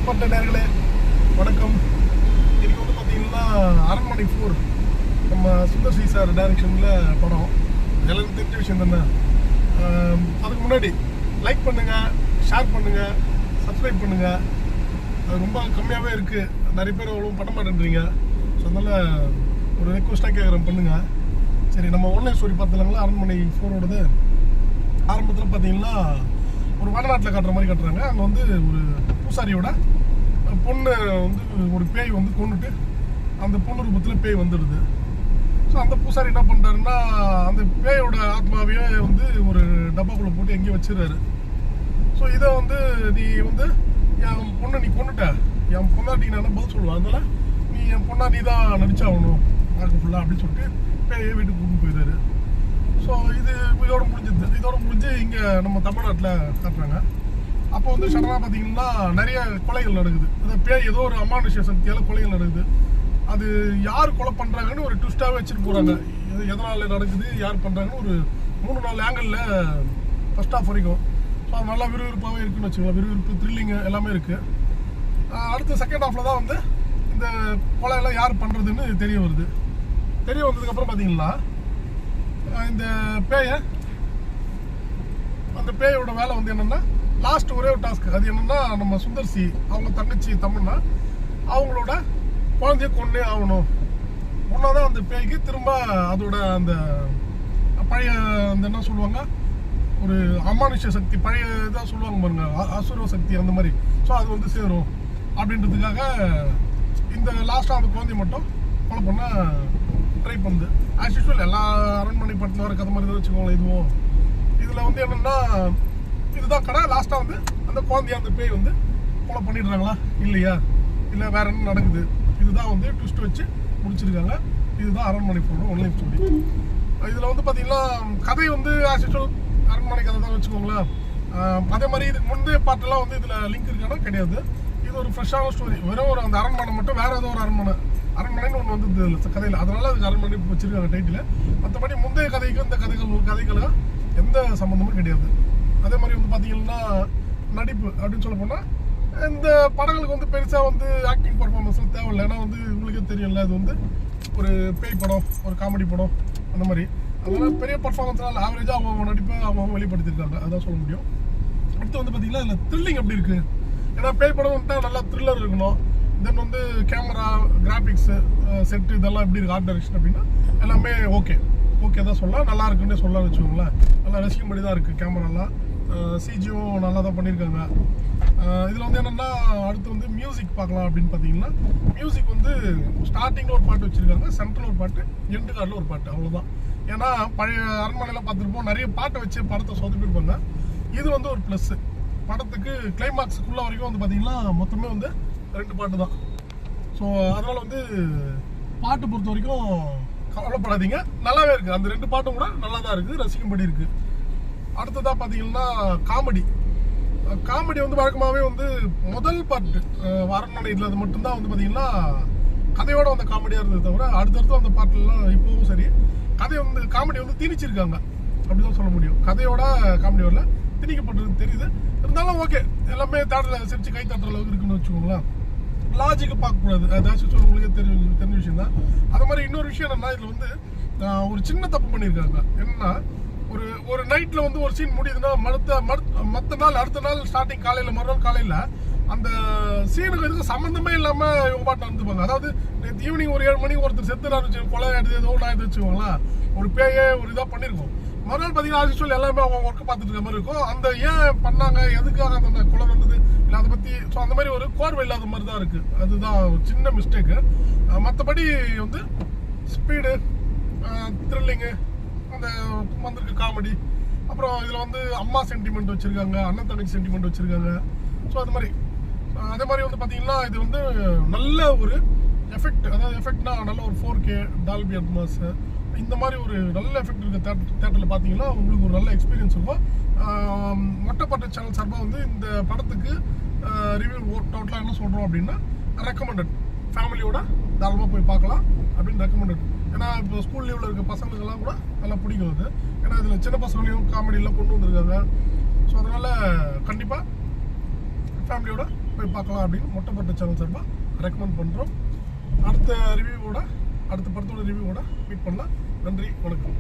மட்டப்பட்ட நேர்களே வணக்கம். இன்னைக்கு வந்து பார்த்தீங்கன்னா அரண்மனை 4 நம்ம சுந்தர் சி சார் டைரக்ஷனில் படம். எல்லாரும் தெரிஞ்ச விஷயம் தானே. அதுக்கு முன்னாடி லைக் பண்ணுங்கள், ஷேர் பண்ணுங்கள், சப்ஸ்கிரைப் பண்ணுங்கள். அது ரொம்ப கம்மியாகவே இருக்குது, நிறைய பேர் அவ்வளோ பண்ண மாட்டேன்றீங்க. ஸோ அதனால் ஒரு ரெக்வஸ்ட்டாக கேட்குறேன், பண்ணுங்கள். சரி, நம்ம ஆன்லைன் ஸ்டோரி பார்த்துலாங்களா? அரண்மனை 4ஓடது ஆரம்பத்தில் பார்த்தீங்கன்னா ஒரு வடநாட்டில் காட்டுற மாதிரி காட்டுறாங்க. அங்கே வந்து ஒரு பூசாரியோட பொண்ணு வந்து ஒரு பேய் வந்து கொண்டுட்டு அந்த பொண்ணு ரூபத்தில் பேய் வந்துடுது. ஸோ அந்த பூசாரி என்ன பண்ணுறாருன்னா அந்த பேயோட ஆத்மாவையே வந்து ஒரு டப்பாக்குள்ளே போட்டு எங்கேயும் வச்சிடறாரு. ஸோ இதை வந்து நீ வந்து என் பொண்ணை நீ கொண்டுட்ட, என் பொண்ணாட்டி நான் பதில் சொல்லுவேன், அதனால் நீ என் பொண்ணா நீ தான் நடிச்சாகணும் பார்க்க ஃபுல்லாக அப்படின்னு சொல்லிட்டு பேயை வீட்டுக்கு கூட்டு போயிடுறாரு. ஸோ இதோட முடிஞ்சது. இதோட முடிஞ்சு இங்கே நம்ம தமிழ்நாட்டில் காட்டுறாங்க. அப்போ வந்து சடனாக பார்த்தீங்கன்னா நிறைய கொலைகள் நடக்குது. அந்த பேய் ஏதோ ஒரு அமானுஷ்ய சக்தியால் கொலைகள் நடக்குது. அது யார் கொலை பண்ணுறாங்கன்னு ஒரு ட்விஸ்ட்டாகவே வச்சுட்டு போகிறாங்க. எதனால் நடக்குது, யார் பண்ணுறாங்கன்னு ஒரு 3-4 ஆங்கிளில் ஃபர்ஸ்ட் ஹாஃப் வரைக்கும். ஸோ அது நல்லா விறுவிறுப்பாகவே இருக்குன்னு வச்சுக்கலாம். விறுவிறுப்பு, த்ரில்லிங்கு எல்லாமே இருக்குது. அடுத்த செகண்ட் ஹாஃபில் தான் வந்து இந்த கொலையெல்லாம் யார் பண்ணுறதுன்னு தெரிய வருது. தெரிய வந்ததுக்கப்புறம் பார்த்தீங்கன்னா இந்த அந்த பேயோட வேலை வந்து என்னென்னா லாஸ்ட் ஒரே ஒரு டாஸ்க். அது என்னென்னா நம்ம சுந்தர்சி அவங்க தங்கச்சி தம்முன்னா அவங்களோட குழந்தைய கொண்டே ஆகணும். ஒன்றாதான் அந்த பேய்க்கு திரும்ப அதோட அந்த பழைய அந்த என்ன சொல்லுவாங்க, ஒரு அமானுஷ்ய சக்தி, பழைய இதாக சொல்லுவாங்க பாருங்க, அசுர சக்தி அந்த மாதிரி. ஸோ அது வந்து சேரும் அப்படின்றதுக்காக இந்த லாஸ்ட்டாக அந்த குழந்தைய மட்டும் கொலை பண்ண ட்ரை பண்ணுது. ஆஸ் யூஸ்வல் எல்லா அரண்மனை படத்தில் வர கதை மாதிரி தான் வச்சுக்கோங்களேன். இதுவும் இதில் வந்து என்னென்னா இதுதான் கடை. லாஸ்ட்டாக வந்து அந்த குழந்தைய அந்த பேய் வந்து கொலை பண்ணிடுறாங்களா இல்லையா, இல்லை வேற என்ன நடக்குது, இதுதான் வந்து ட்விஸ்ட் வச்சு முடிச்சிருக்காங்க. இதுதான் அரண்மனை 4 ஆன்லைன் ஸ்டோரி. இதில் வந்து பார்த்தீங்கன்னா கதை வந்து ஆஸ் யூஸ்வல் அரண்மனை கதை தான் வச்சுக்கோங்களேன். அதே மாதிரி இதுக்கு முந்தைய பாட்டெல்லாம் வந்து இதில் லிங்க் இருக்கானா கிடையாது. இது ஒரு ஃப்ரெஷ்ஷான ஸ்டோரி. வெறும் ஒரு அந்த அரண்மனை மட்டும் வேறு ஏதோ ஒரு அரண்மனைன்னு ஒன்று வந்து கதையில், அதனால அதுக்கு அரண்மனை வச்சிருக்காங்க டைட்டில். மற்றபடி முந்தைய கதைக்கு இந்த கதைகளுக்கு எந்த சம்மந்தமும் கிடையாது. அதே மாதிரி வந்து பார்த்தீங்கன்னா நடிப்பு அப்படின்னு சொல்ல போனால் இந்த படங்களுக்கு வந்து பெருசாக வந்து ஆக்டிங் பர்ஃபார்மன்ஸ்லாம் தேவையில்லை. ஏன்னா வந்து உங்களுக்கே தெரியல, அது வந்து ஒரு பேய் படம், ஒரு காமெடி படம் அந்த மாதிரி. அதனால் பெரிய பர்ஃபார்மன்ஸ்னால் ஆவரேஜாக அவங்க நடிப்பை அவங்க வெளிப்படுத்தியிருக்காங்க, அதான் சொல்ல முடியும். அடுத்து வந்து பார்த்தீங்கன்னா இதில் த்ரில்லிங் எப்படி இருக்குது. ஏன்னா பேய் படம் வந்துட்டால் நல்லா த்ரில்லர் இருக்கணும். தென் வந்து கேமரா, கிராஃபிக்ஸு, செட்டு இதெல்லாம் எப்படி இருக்குது, ஆர்ட் டைரக்ஷன் அப்படின்னா எல்லாமே ஓகே தான் சொல்லலாம். நல்லா இருக்குன்னு சொல்லலாம் வச்சுக்கோங்களேன். நல்லா ரசிக்கும்படி தான் இருக்குது. கேமராலாம் சிஜியும் நல்லா தான் பண்ணியிருக்காங்க. இதில் வந்து என்னென்னா அடுத்து வந்து மியூசிக் பார்க்கலாம் அப்படின்னு பார்த்தீங்கன்னா மியூசிக் வந்து ஸ்டார்டிங்கில் ஒரு பாட்டு வச்சுருக்காங்க, சென்ட்ரல் ஒரு பாட்டு, எண்டு கார்டில் ஒரு பாட்டு, அவ்வளோதான். ஏன்னா பழைய அரண்மனையெல்லாம் பார்த்துருப்போம், நிறைய பாட்டை வச்சு படத்தை சொதப்பிருப்பாங்க. இது வந்து ஒரு ப்ளஸ்ஸு. படத்துக்கு கிளைமாக்ஸுக்குள்ளே வரைக்கும் வந்து பார்த்தீங்கன்னா மொத்தமே வந்து 2 பாட்டு தான். ஸோ அதனால் வந்து பாட்டு பொறுத்த வரைக்கும் கவலைப்படாதீங்க, நல்லாவே இருக்குது. அந்த 2 பாட்டும் கூட நல்லா தான் இருக்குது, ரசிக்கும்படி இருக்குது. அடுத்ததாக பார்த்தீங்கன்னா காமெடி வந்து வழக்கமாகவே வந்து முதல் பாட்டு அரண்மனை இதில் அது மட்டும்தான் வந்து பார்த்தீங்கன்னா கதையோட வந்து காமெடியாக இருந்தது தவிர அடுத்தடுத்து அந்த பாட்டுலாம் இப்போவும் சரி கதை வந்து காமெடி வந்து திணிச்சிருக்காங்க அப்படிதான் சொல்ல முடியும். கதையோட காமெடி வரல, திணிக்கப்பட்டது தெரியுது. இருந்தாலும் ஓகே, எல்லாமே தேட்டரில் சிரிச்சு கை தட்டுற அளவுக்கு இருக்குன்னு வச்சுக்கோங்களேன். லாஜிக்கு பார்க்கக்கூடாது, அதாச்சும் உங்களுக்கே தெரிஞ்ச விஷயம் தான். அது மாதிரி இன்னொரு விஷயம் என்னன்னா இதில் வந்து ஒரு சின்ன தப்பு பண்ணியிருக்காங்க. என்னன்னா ஒரு நைட்டில் வந்து ஒரு சீன் முடியுதுன்னா மற்ற நாள் அடுத்த நாள் ஸ்டார்டிங் காலையில் மறுநாள் காலையில் அந்த சீனுக்கு இதுக்கு சம்மந்தமே இல்லாமல் இவங்க பாட்டு நடந்துப்பாங்க. அதாவது நேற்று ஈவினிங் ஒரு 7 மணிக்கு ஒருத்தர் செத்துறாரு, கொலை ஆயிடுது, ஏதோ ஒன்று ஆயிடுது வச்சுக்கோங்களேன், ஒரு பேயே ஒரு இதாக பண்ணியிருக்கோம். மறுநாள் பார்த்தீங்கன்னா ஆக்சுவல் எல்லாமே அவங்க ஒர்க்கை பார்த்துட்டு இருக்க மாதிரி இருக்கும். அந்த ஏன் பண்ணாங்க, எதுக்காக அந்த கொலை வந்தது இல்லை அதை பற்றி, ஸோ அந்த மாதிரி ஒரு கோர்வை இல்லாத மாதிரி தான் இருக்குது. அதுதான் சின்ன மிஸ்டேக்கு. மற்றபடி வந்து ஸ்பீடு, த்ரில்லிங்கு, அந்த வந்திருக்கு காமெடி, அப்புறம் இதில் வந்து அம்மா சென்டிமெண்ட் வச்சுருக்காங்க, அண்ணன் தங்கச்சி சென்டிமெண்ட் வச்சுருக்காங்க. ஸோ அது மாதிரி அதே மாதிரி வந்து பார்த்தீங்கன்னா இது வந்து நல்ல ஒரு எஃபெக்ட், அதாவது எஃபெக்ட்னா நல்ல ஒரு 4K டால்பி அட்மாஸ் இந்த மாதிரி ஒரு நல்ல எஃபெக்ட் இருக்க தேட்டரில் பார்த்தீங்கன்னா உங்களுக்கு ஒரு நல்ல எக்ஸ்பீரியன்ஸ் இருக்கும். மொட்டைப்பட்ட சேனல் சார்பாக வந்து இந்த படத்துக்கு ரிவ்யூ டோட்டலாக என்ன சொல்கிறோம் அப்படின்னா ரெக்கமெண்டட், ஃபேமிலியோட தாராளமாக போய் பார்க்கலாம் அப்படின்னு ரெக்கமெண்டட். ஏன்னா இப்போ ஸ்கூல் லீவில் இருக்க பசங்களுக்கெல்லாம் கூட நல்லா பிடிக்கும் அது. ஏன்னா இதில் சின்ன பசங்களையும் காமெடியெல்லாம் கொண்டு வந்திருக்காங்க. ஸோ அதனால் கண்டிப்பாக ஃபேமிலியோட போய் பார்க்கலாம் அப்படின்னு மொட்டைப்பட்டு சேனல் சார்பாக ரெக்கமெண்ட் பண்ணுறோம். அடுத்த படத்தோட ரிவ்யூவோட மீட் பண்ணலாம். நன்றி, வணக்கம்.